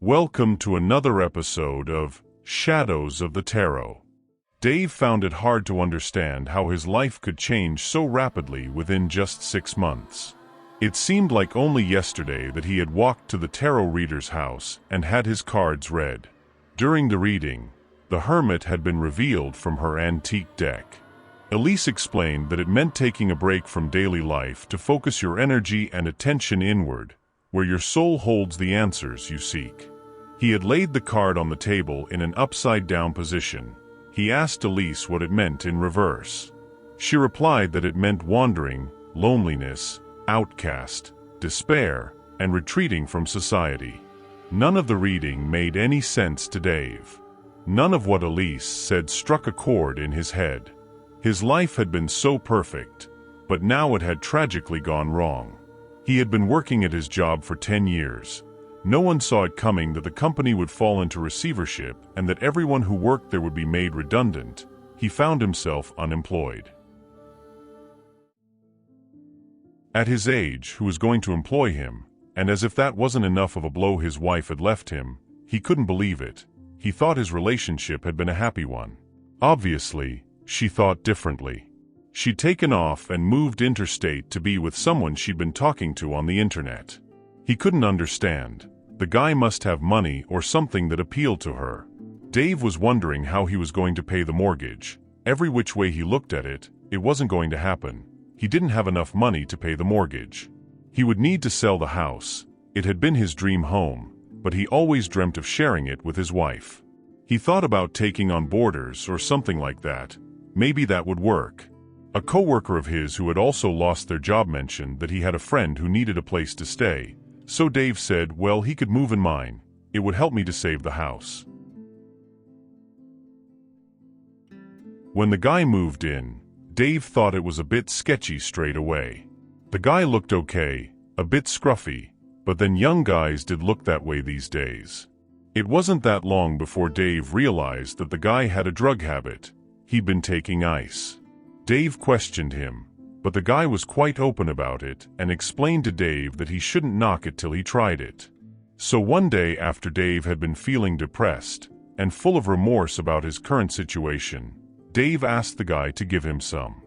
Welcome to another episode of Shadows of the Tarot. Dave found it hard to understand how his life could change so rapidly within just 6 months. It seemed like only yesterday that he had walked to the tarot reader's house and had his cards read. During the reading, the Hermit had been revealed from her antique deck. Elise explained that it meant taking a break from daily life to focus your energy and attention inward, where your soul holds the answers you seek. He had laid the card on the table in an upside-down position. He asked Elise what it meant in reverse. She replied that it meant wandering, loneliness, outcast, despair, and retreating from society. None of the reading made any sense to Dave. None of what Elise said struck a chord in his head. His life had been so perfect, but now it had tragically gone wrong. He had been working at his job for 10 years. No one saw it coming that the company would fall into receivership and that everyone who worked there would be made redundant. He found himself unemployed. At his age, who was going to employ him? And as if that wasn't enough of a blow, his wife had left him. He couldn't believe it. He thought his relationship had been a happy one. Obviously, she thought differently. She'd taken off and moved interstate to be with someone she'd been talking to on the internet. He couldn't understand. The guy must have money or something that appealed to her. Dave was wondering how he was going to pay the mortgage. Every which way he looked at it, it wasn't going to happen. He didn't have enough money to pay the mortgage. He would need to sell the house. It had been his dream home, but he always dreamt of sharing it with his wife. He thought about taking on boarders or something like that. Maybe that would work. A coworker of his who had also lost their job mentioned that he had a friend who needed a place to stay, so Dave said, well, he could move in mine. It would help me to save the house. When the guy moved in, Dave thought it was a bit sketchy straight away. The guy looked okay, a bit scruffy, but then young guys did look that way these days. It wasn't that long before Dave realized that the guy had a drug habit. He'd been taking ice. Dave questioned him, but the guy was quite open about it and explained to Dave that he shouldn't knock it till he tried it. So one day after Dave had been feeling depressed and full of remorse about his current situation, Dave asked the guy to give him some.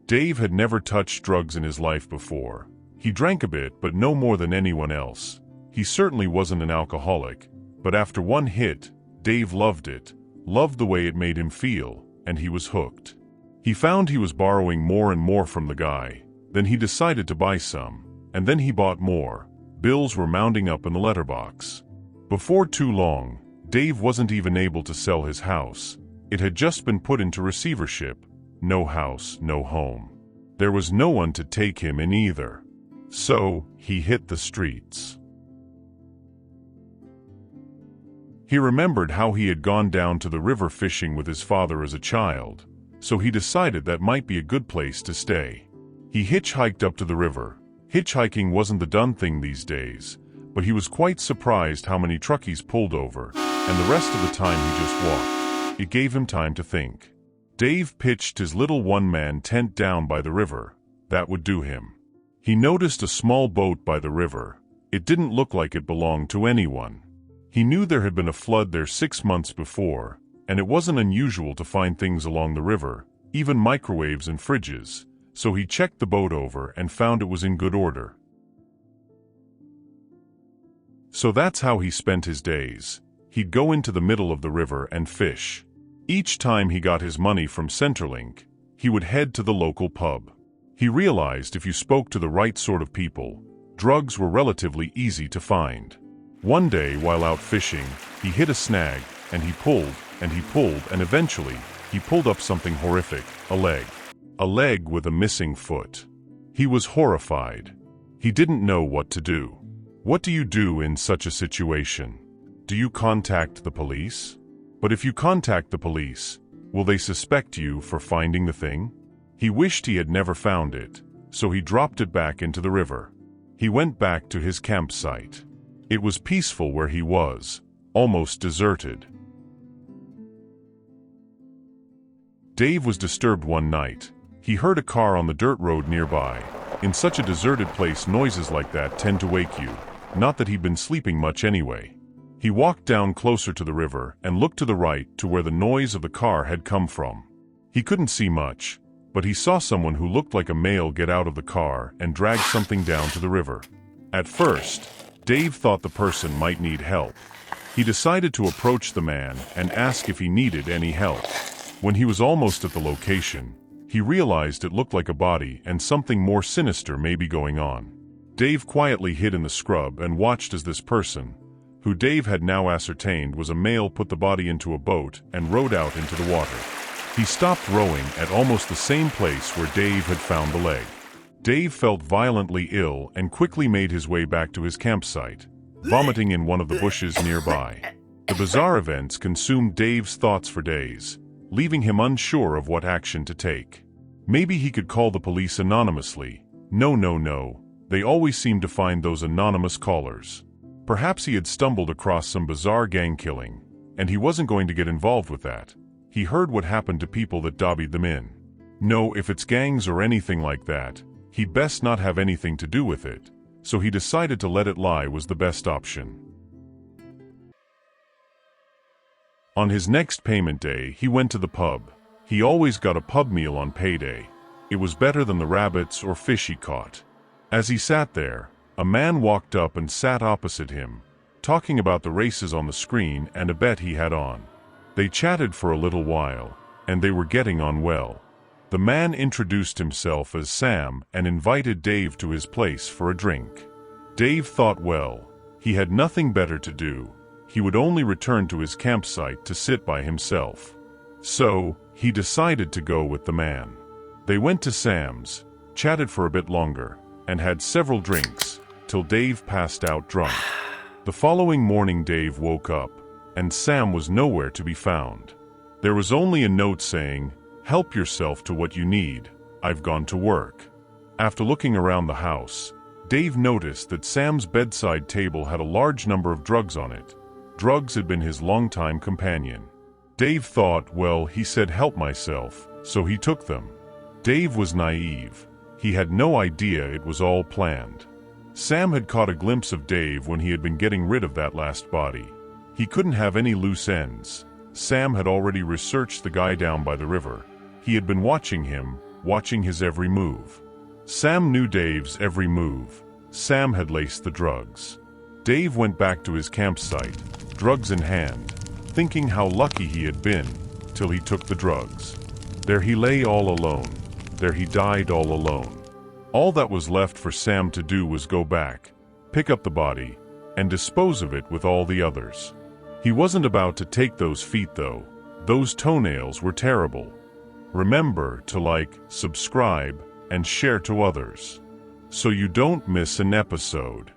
Dave had never touched drugs in his life before. He drank a bit, but no more than anyone else. He certainly wasn't an alcoholic, but after one hit, Dave loved it, loved the way it made him feel, and he was hooked. He found he was borrowing more and more from the guy. Then he decided to buy some, and then he bought more. Bills were mounting up in the letterbox. Before too long, Dave wasn't even able to sell his house. It had just been put into receivership. No house, no home. There was no one to take him in either. So, he hit the streets. He remembered how he had gone down to the river fishing with his father as a child, so he decided that might be a good place to stay. He hitchhiked up to the river. Hitchhiking wasn't the done thing these days, but he was quite surprised how many truckies pulled over, and the rest of the time he just walked. It gave him time to think. Dave pitched his little one-man tent down by the river. That would do him. He noticed a small boat by the river. It didn't look like it belonged to anyone. He knew there had been a flood there 6 months before, and it wasn't unusual to find things along the river, even microwaves and fridges, so he checked the boat over and found it was in good order. So that's how he spent his days. He'd go into the middle of the river and fish. Each time he got his money from Centrelink, he would head to the local pub. He realized if you spoke to the right sort of people, drugs were relatively easy to find. One day, while out fishing, he hit a snag, and he pulled, and eventually, he pulled up something horrific, a leg. A leg with a missing foot. He was horrified. He didn't know what to do. What do you do in such a situation? Do you contact the police? But if you contact the police, will they suspect you for finding the thing? He wished he had never found it, so he dropped it back into the river. He went back to his campsite. It was peaceful where he was, almost deserted. Dave was disturbed one night. He heard a car on the dirt road nearby. In such a deserted place, noises like that tend to wake you. Not that he'd been sleeping much anyway. He walked down closer to the river and looked to the right to where the noise of the car had come from. He couldn't see much, but he saw someone who looked like a male get out of the car and drag something down to the river. At first, Dave thought the person might need help. He decided to approach the man and ask if he needed any help. When he was almost at the location, he realized it looked like a body and something more sinister may be going on. Dave quietly hid in the scrub and watched as this person, who Dave had now ascertained was a male, put the body into a boat and rowed out into the water. He stopped rowing at almost the same place where Dave had found the leg. Dave felt violently ill and quickly made his way back to his campsite, vomiting in one of the bushes nearby. The bizarre events consumed Dave's thoughts for days, leaving him unsure of what action to take. Maybe he could call the police anonymously. No. They always seem to find those anonymous callers. Perhaps he had stumbled across some bizarre gang killing, and he wasn't going to get involved with that. He heard what happened to people that dobbied them in. No, if it's gangs or anything like that, he'd best not have anything to do with it, so he decided to let it lie was the best option. On his next payment day, he went to the pub. He always got a pub meal on payday. It was better than the rabbits or fish he caught. As he sat there, a man walked up and sat opposite him, talking about the races on the screen and a bet he had on. They chatted for a little while, and they were getting on well. The man introduced himself as Sam and invited Dave to his place for a drink. Dave thought, well, he had nothing better to do. He would only return to his campsite to sit by himself. So, he decided to go with the man. They went to Sam's, chatted for a bit longer, and had several drinks, till Dave passed out drunk. The following morning Dave woke up, and Sam was nowhere to be found. There was only a note saying, "Help yourself to what you need, I've gone to work." After looking around the house, Dave noticed that Sam's bedside table had a large number of drugs on it. Drugs had been his longtime companion. Dave thought, well, he said help myself, so he took them. Dave was naive. He had no idea it was all planned. Sam had caught a glimpse of Dave when he had been getting rid of that last body. He couldn't have any loose ends. Sam had already researched the guy down by the river. He had been watching him, watching his every move. Sam knew Dave's every move. Sam had laced the drugs. Dave went back to his campsite, drugs in hand, thinking how lucky he had been, till he took the drugs. There he lay all alone. There he died all alone. All that was left for Sam to do was go back, pick up the body, and dispose of it with all the others. He wasn't about to take those feet though. Those toenails were terrible. Remember to like, subscribe, and share to others, so you don't miss an episode.